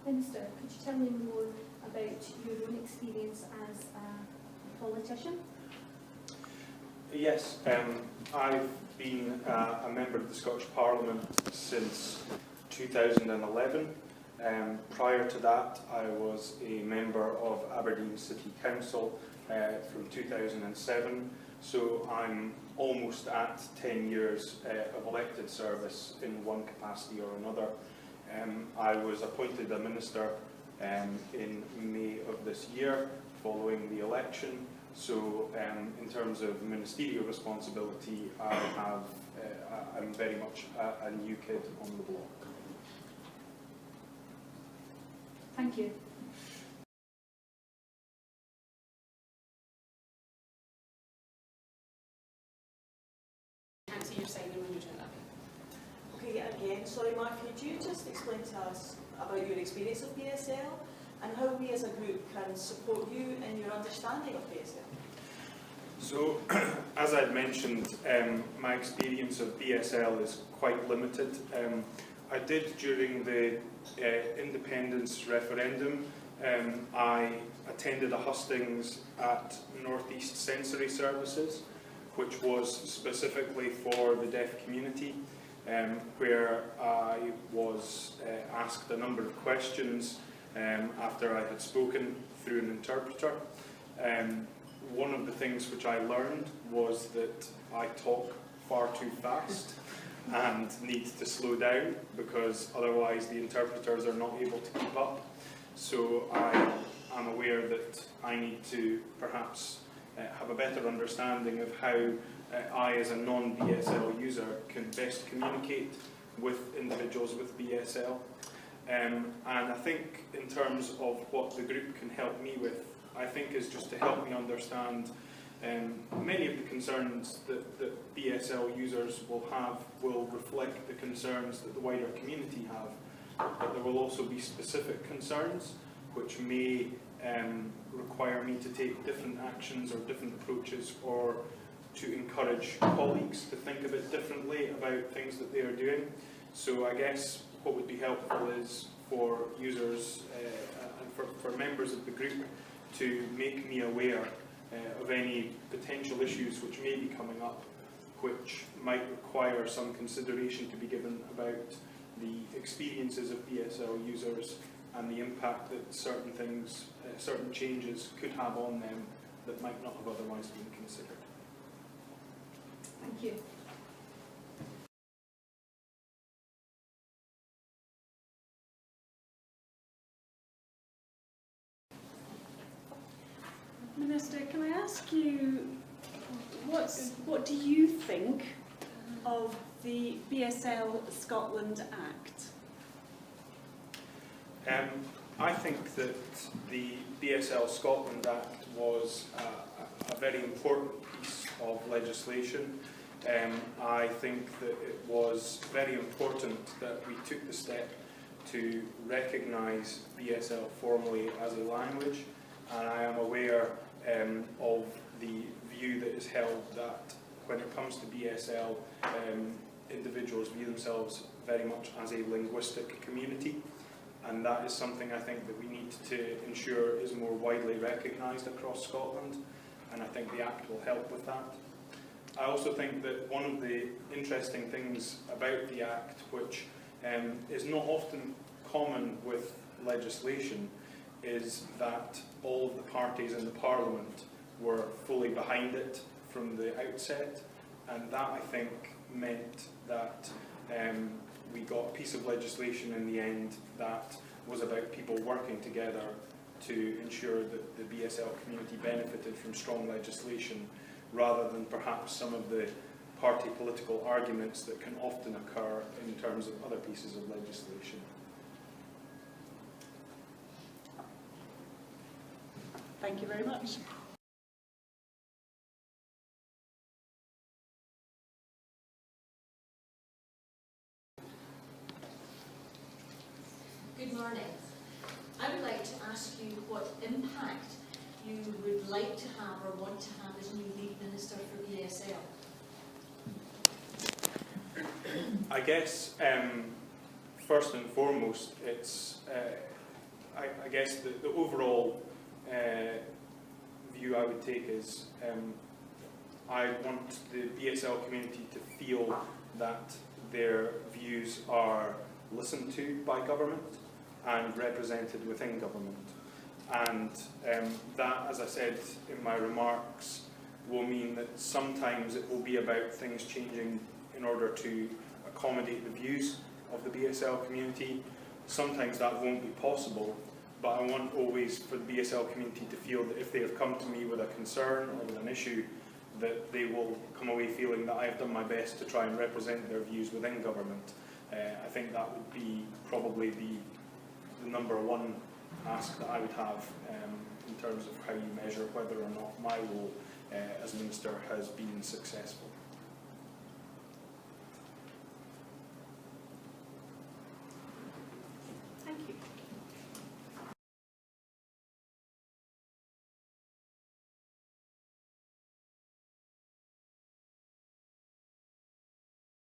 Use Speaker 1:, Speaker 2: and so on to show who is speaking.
Speaker 1: Minister, could you tell me more about your own experience as a politician?
Speaker 2: Yes, I've been a member of the Scottish Parliament since 2011. Prior to that, I was a member of Aberdeen City Council from 2007, so I'm almost at 10 years of elected service in one capacity or another. I was appointed a minister in May of this year following the election, so in terms of ministerial responsibility, I'm very much a new kid on the block.
Speaker 1: Thank you.
Speaker 3: Can't see your sign when you're doing that.
Speaker 4: Okay, again, sorry Mark, could you just explain to us about your experience of BSL and how we as a group can support you in your understanding of BSL?
Speaker 2: So, as I'd mentioned, my experience of BSL is quite limited. I did during the independence referendum. I attended a hustings at North East Sensory Services, which was specifically for the deaf community, where I was asked a number of questions after I had spoken through an interpreter. One of the things which I learned was that I talk far too fast and need to slow down because otherwise the interpreters are not able to keep up. So I am aware that I need to perhaps have a better understanding of how I as a non-BSL user can best communicate with individuals with BSL. And I think in terms of what the group can help me with, I think is just to help me understand many of the concerns that BSL users will reflect the concerns that the wider community have, but there will also be specific concerns which may require me to take different actions or different approaches, or to encourage colleagues to think a bit differently about things that they are doing. So I guess what would be helpful is for users and for members of the group to make me aware of any potential issues which may be coming up, which might require some consideration to be given about the experiences of BSL users and the impact that certain things, certain changes could have on them that might not have otherwise been considered.
Speaker 1: Thank you.
Speaker 3: Minister, can I ask you, what do you think of the BSL Scotland Act?
Speaker 2: I think that the BSL Scotland Act was a very important piece of legislation. I think that it was very important that we took the step to recognise BSL formally as a language, and I am aware of the view that is held that when it comes to BSL, individuals view themselves very much as a linguistic community, and that is something I think that we need to ensure is more widely recognised across Scotland, and I think the Act will help with that. I also think that one of the interesting things about the Act, which is not often common with legislation, is that all of the parties in the Parliament were fully behind it from the outset, and that I think meant that we got a piece of legislation in the end that was about people working together to ensure that the BSL community benefited from strong legislation, rather than perhaps some of the party political arguments that can often occur in terms of other pieces of legislation.
Speaker 3: Thank you very much.
Speaker 5: Good morning. I would like to ask you what impact you would like to have or want to have as new lead minister for BSL.
Speaker 2: I guess first and foremost, it's I guess the overall view I would take is I want the BSL community to feel that their views are listened to by government and represented within government. And that, as I said in my remarks, will mean that sometimes it will be about things changing in order to accommodate the views of the BSL community. Sometimes that won't be possible, but I want always for the BSL community to feel that if they have come to me with a concern or with an issue, that they will come away feeling that I've done my best to try and represent their views within government. I think that would be probably the number one ask that I would have in terms of how you measure whether or not my role as Minister has been successful.